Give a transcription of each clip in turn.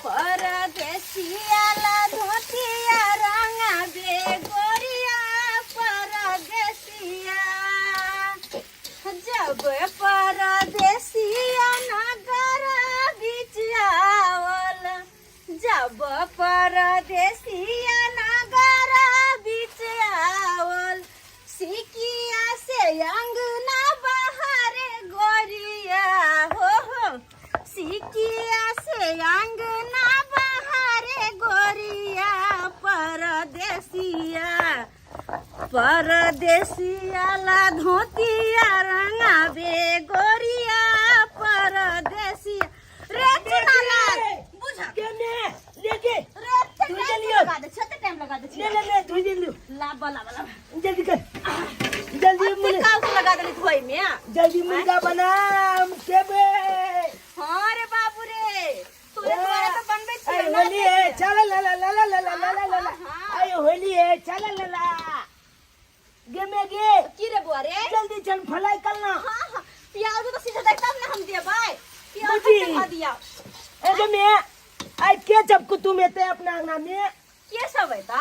परदेसिया ला धोतिया रंगा बे गोरिया परदेसिया जब परदेसिया नगर बीच आवल जब परदेसिया नगर बीच आवल सिकिया से अंगना बाहर गोरिया हो सिकिया से अंगना बाहर गोरिया परदेसिया परदेसिया ला धोतिया रंगा बे गोरिया परदेसिया रे चला बुझा के ने लेके रे लगा दे छत टाइम लगा दे ले धोई दे लो ला बला जल्दी कर जल्दी मुझे काउ से लगा दे धोई में जल्दी मुर्गा बना के बे हां रे बाबू रे तोरे द्वारा तो बनबे छी होली है चल ला ला ला ला ला ला ला ला अरे होली है चल ला ला गे में गे की रे बुआ रे जल्दी चल फलाई करना हां प्याज तो सीधा दे तब ना हम दे भाई प्याज खा दिया ए गे में आई के जब को तुम एते अपना अंगना में के सब है ता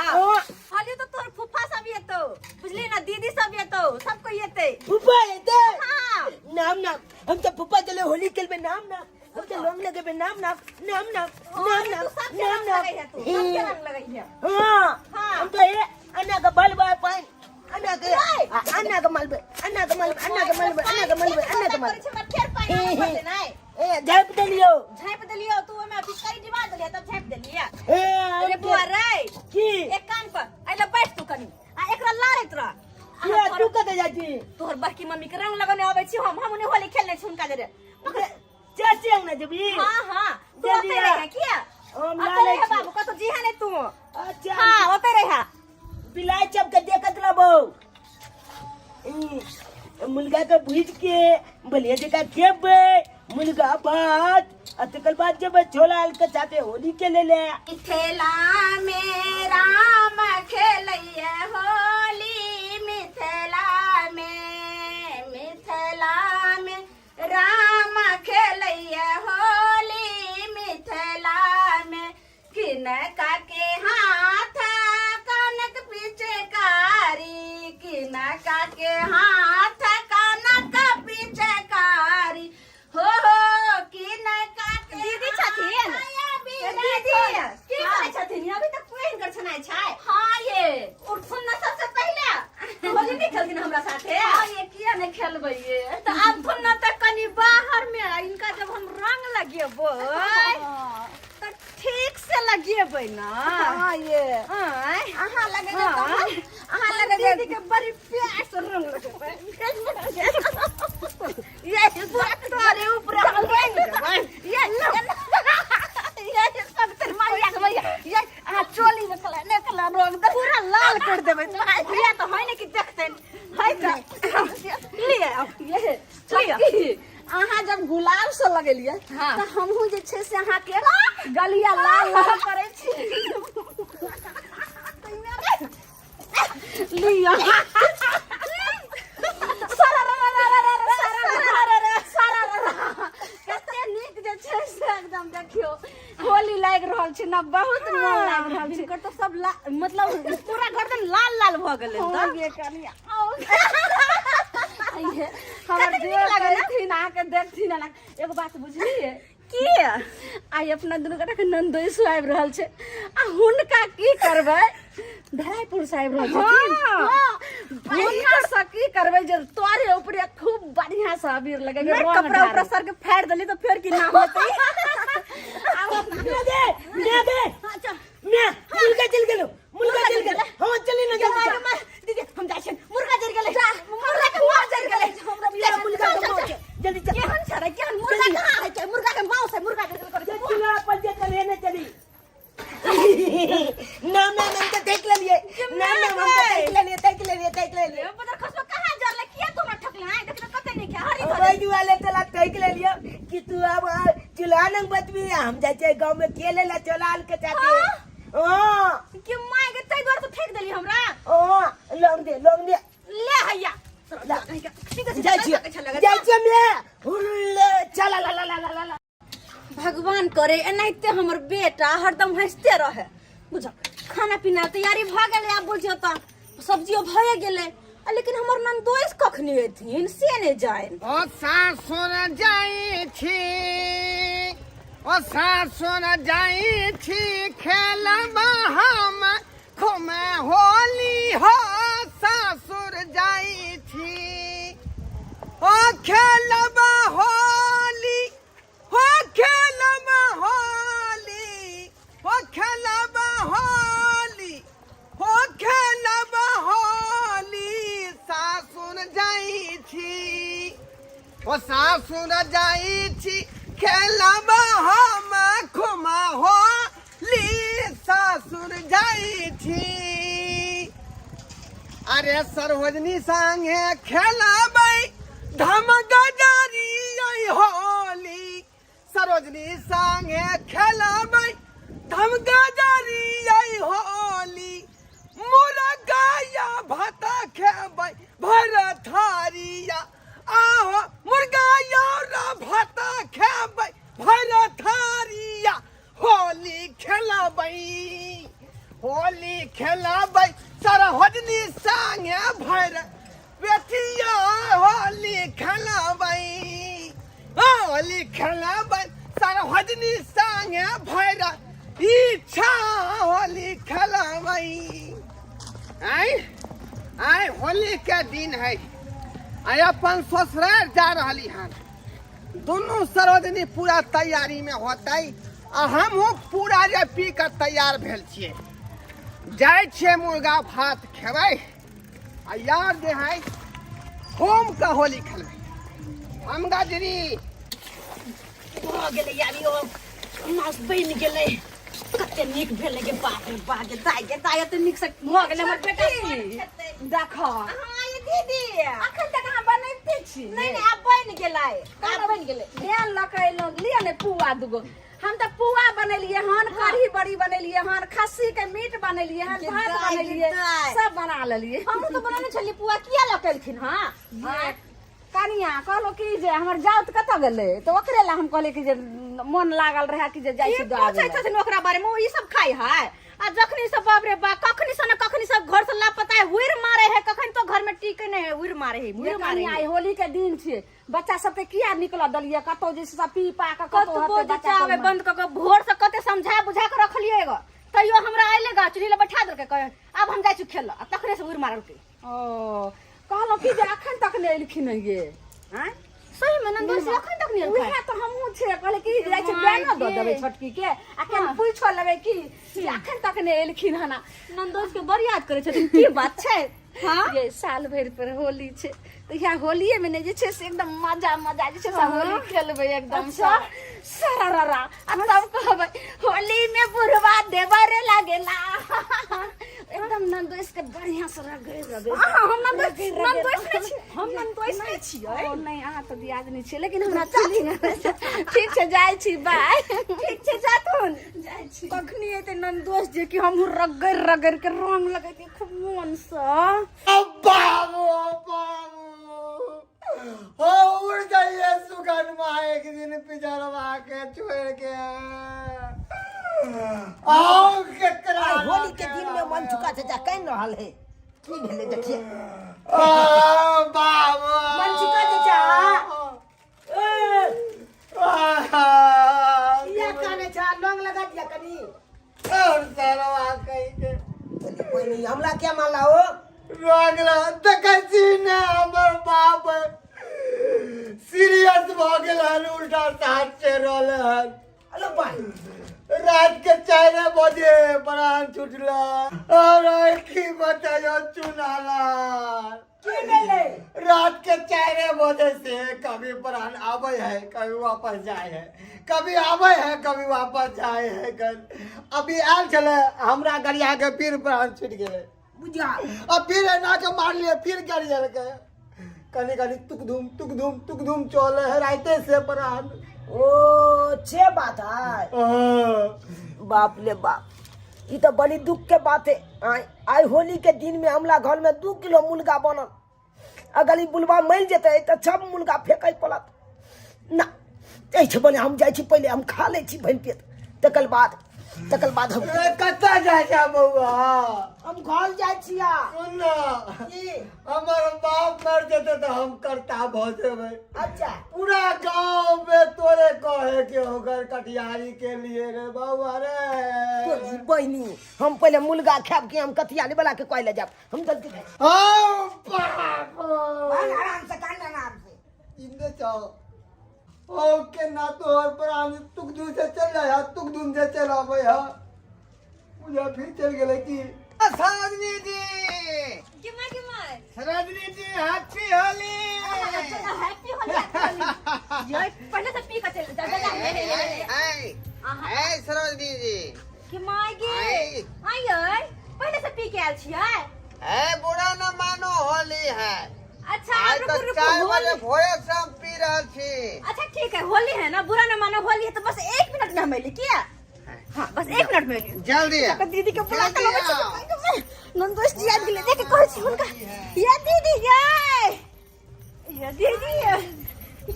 खाली तो तोर फुफा सब ये तो बुझली ना दीदी सब ये तो सबको येते फुफा एते हां नाम हम तो फुफा चले होली खेल में नाम हम तो लोग लगे पे नाम क्या रंग लगाई है हां हम तो ये अन्ना का बल बा पाइन अन्ना का मलबे फिर पाई बोलते ना ए झाप दलियो तू में पिचकारी दिवा दलिया तब झाप दलिया ए अरे बुआ रे की एक काम कर आइला बैठ तू कनी आ एकरा लारत रह ये तू कते जाती तोहर बड़की मम्मी के रंग लगाने आवे छी हम उन्हें होली खेलने छी उनका दे चाची अंगना जबी हां जल्दी होते रहे क्या हम अरे बाबू का तो जी है नहीं तू अच्छा हां होते रहे बिलाई चप के देखत रहो मुलगा का भूज के बलिया जका खेबे मुलगा भात अतकल बाद जब छोला के साथे होली के ले मिथिला में राम खेलैया होली मिथिला में राम खेलैया होली मिथिला में किनका के हाथ कनक पिचकारी किनका के हाथ कनक पिचकारी हो किनका के दीदी छथिन दीदी की करे छथिन अभी तक कोई इनकर छनाई छै हां ये और सुनना सबसे पहले होली नहीं खेलथिन हमरा साथे हां ये किया नहीं खेलबै ये तो अब सुनना तक कनी बाहर में इनका जब हम रंग लगेबै तो ठीक से लगेबै ना हां ये अहां लगेबै अहां लगेबै दीदी के बड़ी प्यार से रंग लगेबै ये पूरा तोरे ऊपर हम रंग देबै ये सब तर मारिया के भैया ये आ चोली में निकला रंग दे पूरा लाल कर देबै भैया तो है ने कि देखतै है त लिए ये चलिए अहाँ जब गुलाब से लगेलिए तो हमहू जे छै से अहाँ के गलिया लाल लाल करे छी लिया कते नीक जे छै से एकदम देखियो होली लाग रहल छै ना बहुत मन लाग रहल छै इनकर तो सब मतलब पूरा गर्दन लाल लाल भ गेलै त ये कनिया हमर देह लगथिन आ के देखथिन ना एगो बात बुझलिए की आई अपना दुनू गोटा के नंदोई आबि रहल छै आ हुनका की करबै धराईपुर से आबि रहल छै हुनका से की करबै जे तोरे ऊपर खूब बढ़िया से अबीर लगेबै कपड़ा ऊपर सर के फाड़ देली तो फिर की ना होतै अब दे अच्छा मैं मुर्गा चल गेलो हां चली ना जल्दी दीदी हम जाय छै मुर्गा जर गेलै मुर्गा के मां जर गेलै हमरा बिया मुर्गा के मां जल्दी चल केहन छरे केहन मुर्गा कहां है के मुर्गा के मां से मुर्गा जर करे चला पर जे करे ने चली नाम तो देख लेलिए नाम देख लेलिए पता खसलो कहां जर ले किया तुम ठकले हैं देख कते नहीं के हरी ओई वाले तला देख लेलिए कि तू अब चुलानंग बतबी हम जाय छै गांव में खेले ला चलाल के साथे हां कि माय के तै द्वार तो फेंक देली हमरा ओ लोंग दे ले हैया जाय छियै मैं चला ला भगवान मन करे एनाहिते हमर बेटा हरदम हंसते रहे बुझ खाना पीना तैयारी भ गेले आब बुझियो त सब्जियो भए गेले लेकिन हमर नंदोइस कखनी एथिन से ने जाए ओ सासुर जाई छी ओ सासुर जाई छी खेलबा हम खुमे होली हो सासुर जाई छी ओ खेलबा होली हो खेलबा होली हो खेलबा होली हो खेलबा होली सासुर जाई छी ओ सासुर जाई छी खेलबा हम खुमा होली सासुर जाई छी अरे सरोजनी संगे खेलबै धमगजारी होली सरोजनी संगे खेलबै धमगजारी होली मुर्गा भाता खेबै भर थारिया आहो मुर्गा भाता खेबै भर थारिया होली खेलबै सरोजनी संगे भर बेटिया होली खेलबै सरोजनी संगे भर इच्छा होली खेलबै आय होली के दिन है आय अपन ससुराल जा रही हन दोनों सरोजनी पूरा तैयारी में होते आ हमहूँ पूरा जे पी के तैयार भेल छियै जाय छियै मुर्गा भात खेबै आ यार जे है होम का होली खेलबै हम गाजरी भ गेले यारियो मास बन गेले कते नीक भेले के बाप रे बाप के दाय त नीक से भ गेले हमर बेटा देख हां ये दीदी अखन तक हम बनैते छी नहीं अब बन गेले ध्यान लकै लोग लिया ने पुआ दुगो हम त पुआ बनेलिए हन कढ़ी बड़ी बनेलिए हन खस्सी के मीट बनेलिए हन भात बनेलिए सब बना लेलिए हम तो बनाने छली पुआ किया लकेलखिन हां कनिया कहलो कि जे हमर जाउत कत गेले तो ओकरे ला हम कहले कि जे मन लागल रहे कि जे जाई छी दवा पूछै छथिन ओकरा बारे में ई सब खाई है आ जखनी सब बाप रे बा कखनी से न कखनी सब घर से लापता है हुइर मारे है कखन तो घर में टिके नहीं है हुइर मारे है होली के दिन छे बच्चा सब के किया निकल दलिए कतो जे सब पी पा के कतो हते बच्चा आवे बंद क के भोर से कते समझा बुझा के रखलिए ग तइयो हमरा आइले गा चुरी ले बैठा दर के कहे अब हम जाई छी खेल आ तखने से हुइर मारल के ओ कहलो कि जे अखन तक नहीं एलखिन ये हैं सही में नंदोई से अखन तक नहीं एलखिन उहे तो हमहु छे कहले कि जाय छै बयानो द देबे छोटकी के आ केन पूछो लेबे कि अखन तक नहीं एलखिन हना नंदोई के बड़ याद करे छथिन की बात छै हां ये साल भर पर होली छे तो या होलिए में ने जे छे से एकदम मजा जे छे सब होली खेलबे एकदम सरारा अब सब कहबे होली में बुरवा देवर लागेला एकदम नंदोइस के बढ़िया से रगड़ हम नंदोइस नहीं छियै ओ नहीं अहाँ तो दियाद नहीं छियै लेकिन हमरा चाची ठीक छै जाय छी बाय ठीक छै जातुन जाय छी कखनी एते नंदोइस जे कि हम रगड़ के रंग लगैते खूब मन से बाबू हो उड़ जाइए सुगन माँ एक दिन पिजरवा के छोड़ के आओ केकरा होली के दिन में मन चुका चाचा कह रहल है की भेले देखिए बाबू मन चुका चाचा या काने चा लौंग लगा दिया कनी और सरवा कहीं के चलिए कोई नहीं हमला क्या माला हो रोगला देखै ने हमर बाप सीरियस भ गेल हन उल्टा साथ से रोल हन हेलो भाई रात के 4 बजे प्राण छुटला और की बतायो चुनाला की भेले रात के 4 बजे से कभी प्राण आवे है कभी वापस जाए है कभी आवे है कभी वापस जाए है अभी आल चले हमरा गरिया के फिर प्राण छूट गेले बुझा अब फिर ना के मार लिए फिर कर जल के कनी तुक धूम चले है राइते से प्राण ओ छे बात है बाप ले बाप ये तो बड़ी दुख के बात है आई होली के दिन में हमला घर में 2 किलो मुर्गा बनल अगर ई बुलवा मिल जेते तो सब मुर्गा फेंकै पड़त ना ऐसे बने हम जाए छी पहले हम खा ले छी भन पेट तकर बाद हम कत्ता जाए जा बउआ हम घर जाए छिया सुन ना की हमार बाप मर जेते तो हम करता भ जेबै अच्छा पूरा गांव में तोरे कहे के होकर कटियारी के लिए रे बउआ रे तो बहनी हम पहले मुर्गा खाब के हम कथियाली वाला के कहले जाब हम जल्दी आओ बाप आराम से कान आराम से इनके चाओ ओ के ना तो और प्राण तुक दूर से चल जाया तुक दूर से चला भैया मुझे फिर चल गए कि सरोजनी जी सरोजनी जी हैप्पी होली हैप्पी होली ये पहले से पी का चल जा ए सरोजनी जी कि मायगे आय पहले से पी के आल छियै ए बुरा न मानो होली है अच्छा आज आप तक रुको चाय रुको वाले भोरे से हम पी रहे छी अच्छा ठीक है होली है ना बुरा न मानो होली है तो बस 1 मिनट में हम ले किया हाँ बस 1 मिनट में जल्दी दीदी के बुला के लगे नंदोष जी आज ले देखे कहै छी हुनका ये दीदी ये दीदी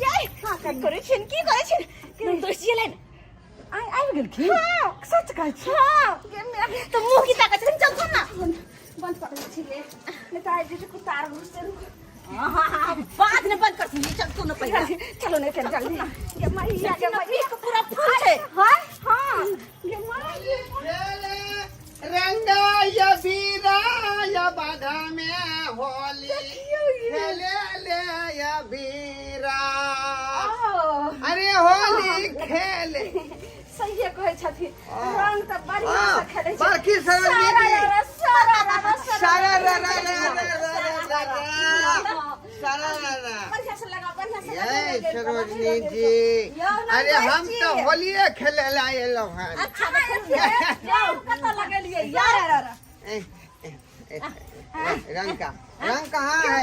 ये हां करे छिन की करे छिन नंदोष जी लेन आई गेल की हां सच कहै छी हां तो मुंह की ताकत चल सुन ना बंद कर छी ले नहीं आई जी को तार से हां बाद में बंद कर छी चल तू न पहले चलो नहीं चल जल्दी ये मैया के मैया को पूरा फूल है हां ये मैया रंगा या बीरा या बाधा में होली खेले ले या बीरा अरे होली खेले सही है कहै छथि रंग त बढ़िया से खेलै छै बाकी सरोजनी जी सारा ये सरोजनी जी अरे हम तो होलिये खेले लाए लोग हैं अच्छा जाओ कत लगेलिए यार रंग कहाँ है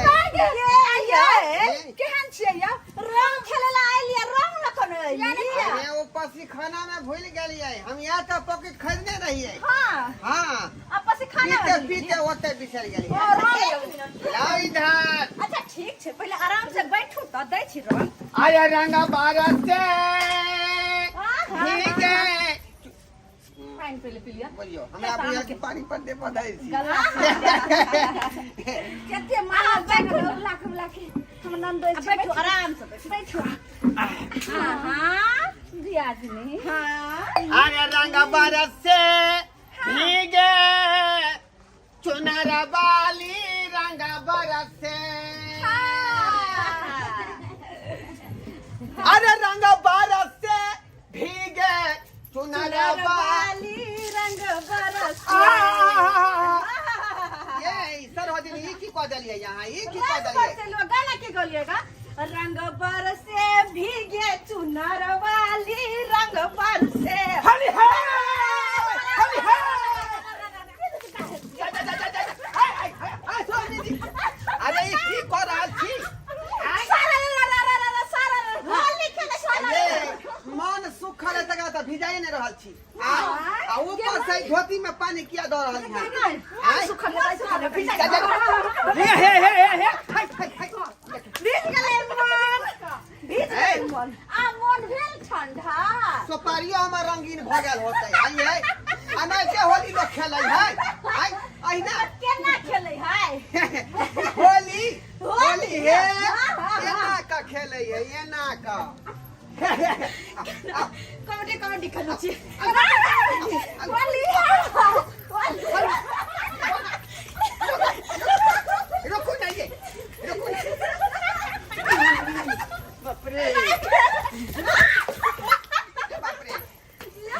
केहन छियै या रंग खेले ला आइलिए रंग न कोनो अरे वो पसी खाना में भूल गेलिए हम यहाँ तो पॉकेट खरीदने रहिए हाँ आपस से खाना पीते पीते ओते बिसर गेलिए लाओ इधर अच्छा ठीक छै पहले आराम से बैठू त दै छी रंग आया रंगा भारत से ठीक है पानी पहले पी लिया बोलियो हमरा बुझा के पानी पर दे बधाई छी केते मां बैठो लाख हम नंदोई बैठो आराम से बैठो हां दिया जी हां आया रंगा भारत से भीगे चुनरा वाली रंगा भारत से अरे रंगा भारत से भीगे चुनरा वाली रंग बरस ये सरोजनी ये की कह दलिए यहाँ ये की कह दलिए गाना के गलिएगा रंग बरसे भीगे चुनर वाली रंग बरसे हली है अरे ये की कह रहा छी मन सुखल है तक तो भिजाए नहीं रहल छी आ ऊपर से धोती में पानी किया दो रहल है सुखल मन भेल ठंडा सुपारियो हमर रंगीन भ गेल होतै आइए अना के होली लोग खेलै है आई अहिना केना खेलै है होली होली है एना का खेलै है एना का कबड्डी खेलै छी रुको ना ये रुको बाप रे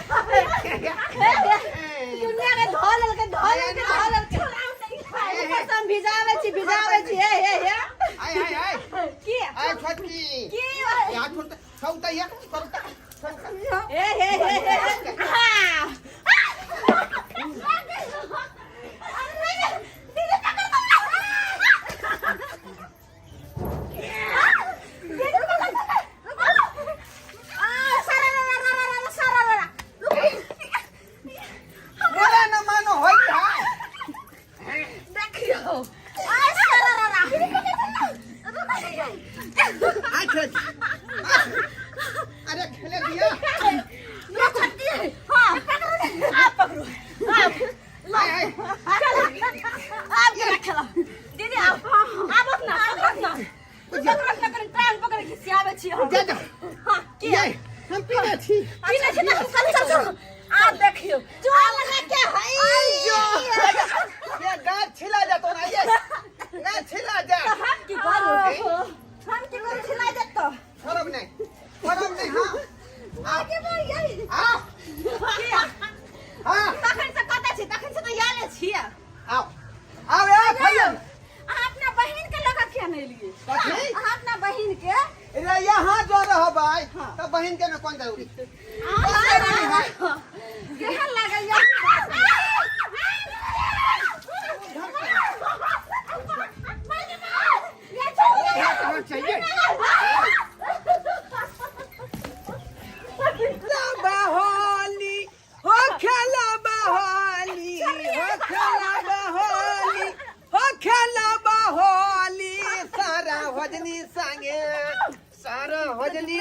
बाप रे दुनिया के धोल के कसम भिजावे छी हे आई की आई छोटकी की या छोट सौता या सौता बोला न मानो होई है देखियो अच्छा अरे सियाबे छी हम जा जा हां की ये हम पीना छी पीना छी ना चल आ देखियो जो लगा के हई ये गाछ छिला जा तो ना ये गाछ छिला जा हम की करू छिला जा तो फरक नहीं हां आगे बढ़ गई आओ हां तखन से कतै छी तखन से तो याले छी आओ आओ यार भैया अपना बहिन के लगा के नहीं लिए कथी अपना बहिन के रे यहाँ जो रह भाई तो बहन के में कौन जरूरी केहन लागैया चाहिए हो खेला बहोली सारा भजनी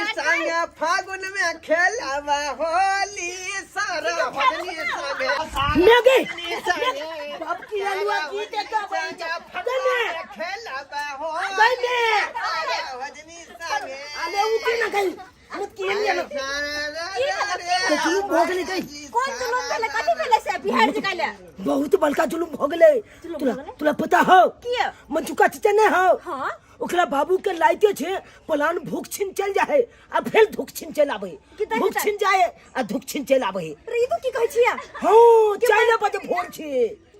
संगे फागुन में खेला होली सारा भजनी संगे बाप की हलवा की देखा खेला होली सारा भजनी संगे अरे उठी ना गई मुत की ले तो जुलूम भोगले गई कौन जुलूम पहले कथी पहले से बिहार जकाले बहुत बड़का जुलूम भोगले तुला पता हो किया मंचुका चिचा ने हो हां ओकरा बाबू के लाइते छे प्लान भूख छिन चल जाए आ फिर धुक छिन चल आवे भूख छिन जाए आ धुक छिन चल आवे रे तू की कहै छिया हां चाइले बजे भोर छे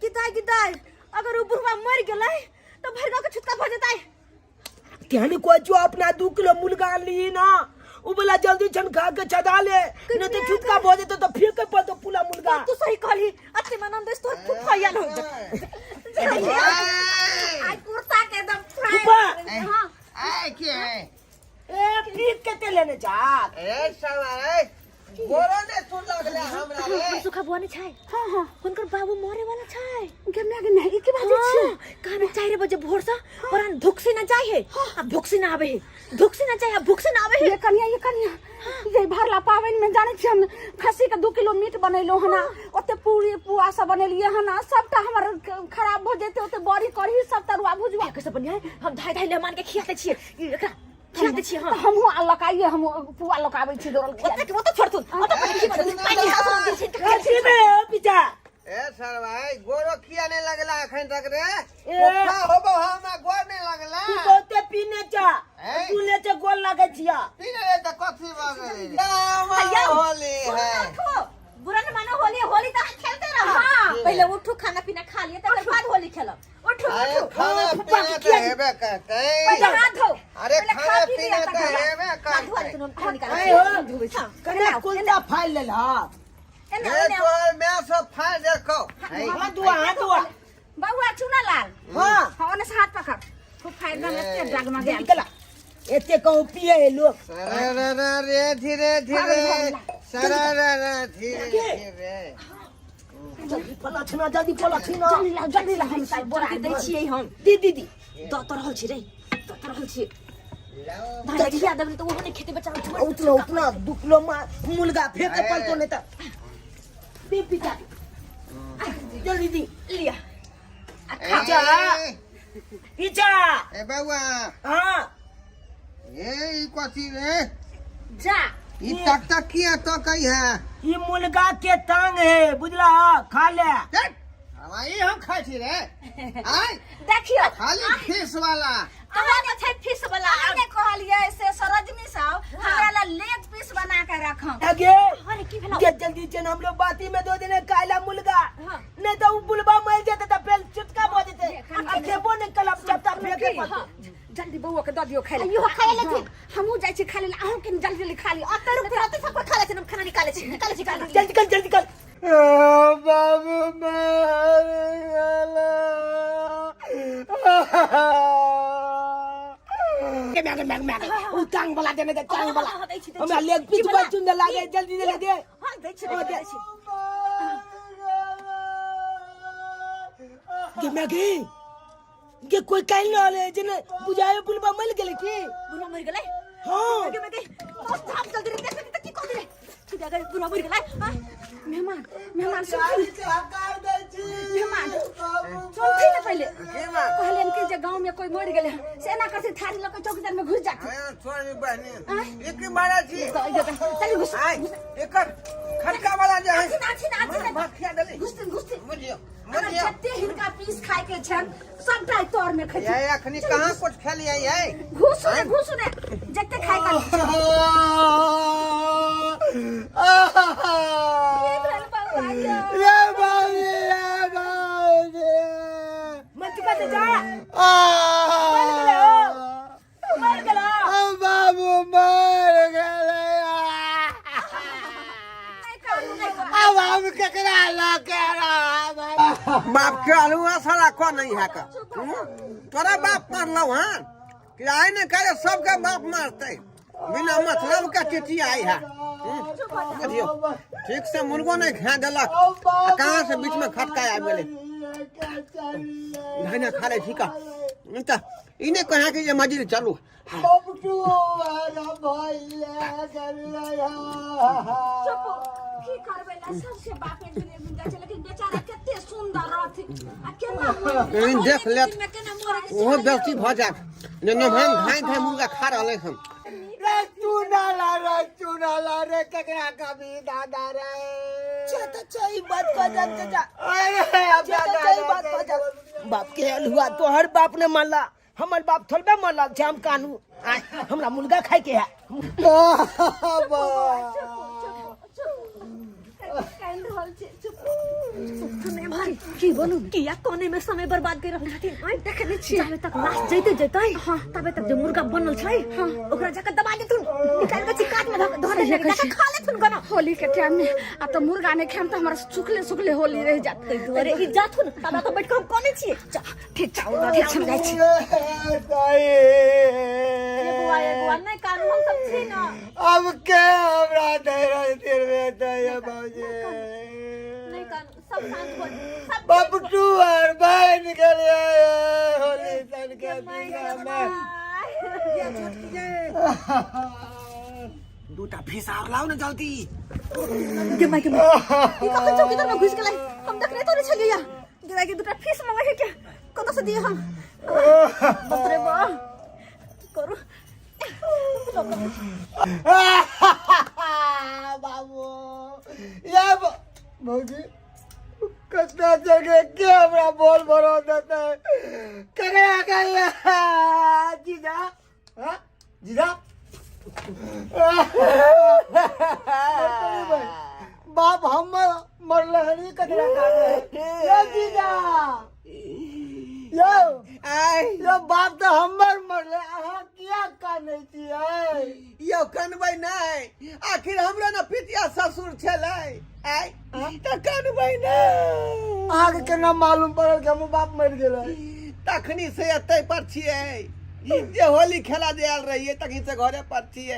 किदाई अगर उ बुढ़वा मर गेलै तो भरगा के छुटका भ जतै कहने को जो अपना 2 किलो मुर्गा ली ना उ बोला जल्दी छन खा के चढ़ा ले न तो छुटका भ जेतो तो फिर के पतो पूरा मुर्गा तू सही कहली अति मनन देश तो फुफाया हो आई कुर्ता के एकदम फ्राई हां ए के ए पीक के ते लेने जा ए सवारे गोरा ने सुन लगले हमरा रे सुखा बुआ ने छै हां हुनकर बाबू मरे वाला छै के मैगी के बात छै कान 4 बजे भोर से परान धुकसी न जाय है अब धुकसी न आवे है धुकसी न जाय अब भुकसी न आवे है ये कनिया ये भरला पावन में जाने छी हम खस्सी के 2 किलो मीट बनैलो हना ओते पूरी पुआ सब बनेलिए हना सबटा हमर खराब भ जेते ओते बड़ी करही सब तरुआ भुजवा कैसे बनिया हम धाय ले मान के खियाते छिए एकरा खियाते छिए हम लकाइए हम पुआ लकाबै छी दोरल ओते ओते छोड़तु ओते पिता ए सर भाई गोरो किया नहीं लगला अखन तक रे ओखा होबो हम गोर नहीं लगला तू बहुते पीने चा तूने चे गोल लागे छिया पीने रे त कथी बागे होली है बुरा न मानो होली त खेलते रह हां पहले उठो खाना पीना खा लिए तकर बाद होली खेलब उठो अरे खाना पीना त हेबे करतै पहले हाथ धो अरे खाना पीना त हेबे करतै आय हो कने कुलता फाइल ले ला ए तोर मैं सब फाड़ देखो हां दुआ बाबूआ चुना लाल हां ओने से हाथ पकड़ खूब फायदा में ते जग में गया निकला एते कहू पिए लोग रे धीरे सरारा धीरे जल्दी पलछना जल्दी ला हम सब बोरा के दै छियै हम दीदी तो रहल छी रे तो रहल छी भाई दब तो वो ने खेती बचा उतना 2 किलो मुर्गा फेंके पड़तो नहीं त दे पिता जल्दी दी लिया अच्छा पीछा ए बाबा हां ये ई कथी रे जा ई तक किया तो कही है ये मुर्गा के टांग है बुझला खा ले हमारी हम खाई थी रे आई देखियो खाली फिश वाला कहां छै फिश वाला आगे कहलिए से सरजनी साहब हमरा ला लेग पीस बना के रखम आगे अरे की भेला ये जल्दी जन हम लोग बाती में 2 दिन काला मुर्गा नहीं तो बुलबा मर जाते तो फिर चुटका हो जेते अखेबो ने कलप चपटा फेंके पड़ते जल्दी बउआ के द दियो खाइ ले खाइ ले हमहु जाय छी खाइ ले अहू के जल्दी खा ली अतर फिर सब खा ले छी हम खाना निकाले छी जल्दी कर बाबू मार गला मैग उ टांग वाला देने दे टांग वाला हमरा लेग पीस पर चुंदे लागे जल्दी दे हां दै छी के मैगी के कोई काल न आले जने बुझाए बुलबा मर गेले की बुला मर गेलै हां मैगी बहुत जल्दी देख की कर रे तू अगर बुला मर गेलै मेहमान हकार दे छी मेहमान सुन थी ना पहले कहले कि जे गांव में कोई मर गेले से ना करते थारी लेके चौकीदार में घुस जाते छोड़ी बहनी एक मारा जी चल घुस एक खटका वाला जे है नाची भात खिया देली घुस बुझियो जत्ते हिनका पीस खाए के छन सबटा तोर में खै ये अखनी कहां कुछ खेली है घुस रे जत्ते खाए का ये बाबू मत चुका दे जा मर गेला बाबू मर गए अब हम केकरा ला केरा बाप के अलुआ साला को नहीं है का तोरा बाप मारलो हां कि आए ने करे सबके बाप मारते बिना मतलब का चिट्ठी आई है बुझियो ठीक से मुर्गो नहीं खा देलक कहां से बीच में खटका आ गेले धना खा ले ठीक है त इने कहा कि ये मजदूर चालू चुप की करबे ला सबसे बाप एक दिन मिल जाए लेकिन बेचारा कते सुंदर रहथि आ केना देख ले वो बेसी भ जा ने हम खाई थे मुर्गा खा रहले हम चुनाला रे केकरा कभी दादा रे सही बात कह जा अरे अब सही बात कह जा बाप के हलुआ तो हर बाप ने मानला हमर बाप थोड़बे मानला जाम कानू हमरा मुर्गा खाए के है भाई की बोलू किया कोने में समय बर्बाद कर रहल छथिन आई देखले छी जाबे तक लास्ट जइते हां तबे तक जे मुर्गा बनल छै हां ओकरा जाके दबा देथुन निकाल के चिकाट में धर दे जाके खा लेथुन गना होली के टाइम में आ तो मुर्गा ने खाम त हमरा सुखले होली रह जात अरे ई जाथुन तबे तो बैठ के हम कोने छी ठीक समझाई छी ए बुआ नहीं कानू हम सब छी ना अब के हमरा तेरे सिर में दया बाबूजी नहीं कानू सब शांत हो सब बबटू और बहन के लिए होली सन के दिया में दूटा फीस और लाओ ना जल्दी के माई ई कखन चौकीदार में घुस गेलै हम देखले तो नहीं छलिया गिरा के दूटा फीस मंगाई है क्या कत से दिए हम बाप रे बा करू बाबू ये बाबूजी कितना जगह के हमरा बोल भरो देते कगड़ा गया जीजा हां जीजा बाप हम मरले हनी कगड़ा ये जीजा यो बाप तो हमर मरले अहाँ किया कानै छियै यो कनबै नहीं आखिर हमरा न पितिया ससुर छलै आइ त कनबै नहीं आगे केना मालूम पड़ल कि हम बाप मर गेलै तखनी से एतै पर छियै जे होली खेला जे आयल रहिए तखनी से घरे पर छियै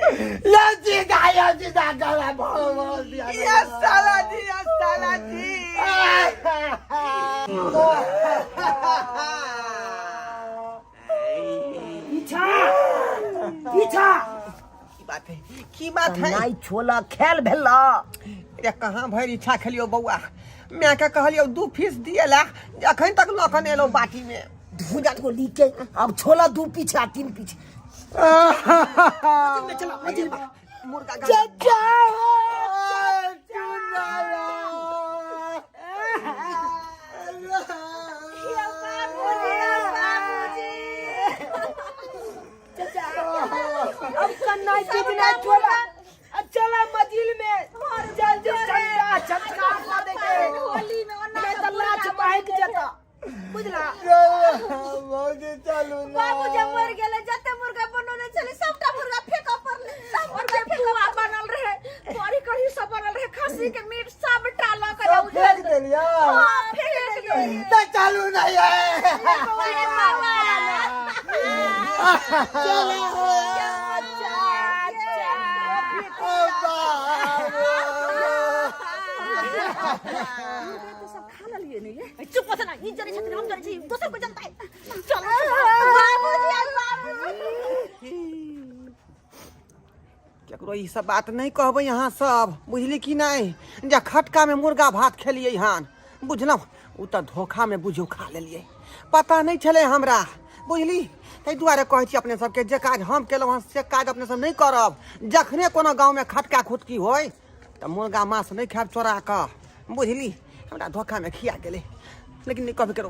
यो जीजा गला भोल दिया ये साला जी पीछा की बात है नहीं छोला खेल भेला ये कहां भर इच्छा खेलियो बौआ मैं के कहलियो 2 फीस दिएला अखन तक न कनेलो बाटी में भुजा को ली के अब छोला 2 पीछे 3 पीछे चला मजिल मुर्गा चाचा अब कन्नाई कितना छोला चला मजिल में जल्दी चटका ला देके होली में मैं तो लाच बाइक जता बुझला बहुत चालू ना बाबू जब मर गेले जते मुर्गा बनल छले सबटा मुर्गा फेंका पड़ले सब मुर्गा पुआ बनल रहे करी सब बनल रहे खस्सी के मीट सबटा ल के फेंक देलिया हां फेंक देलिए त चालू नहीं है अरे बाबा चलो तो सब खा लिए नहीं चुप हो ना ई जरे छथिन हम जरे छी दोसर को जनता है चलो बाबूजी केकरो ई सब बात नहीं कहबै यहाँ सब बुझली कि नहीं जे खटका में मुर्गा भात खेलिए हन बुझलौ उ तो धोखा में बुझू खा लेलिए, पता नहीं चले हमरा, बुझली। ताहि दुआरे कहै छी अपने सबके जे काज हम केलहुँ से काज अपने सब नहीं करब। जखने कोनो गाँव में खटका खुटकी होय तो मुर्गा मांस नहीं खायब चोरा कऽ, बुझली। हमरा धोखा में खिया गेलै, लेकिन नहीं कहबे करो।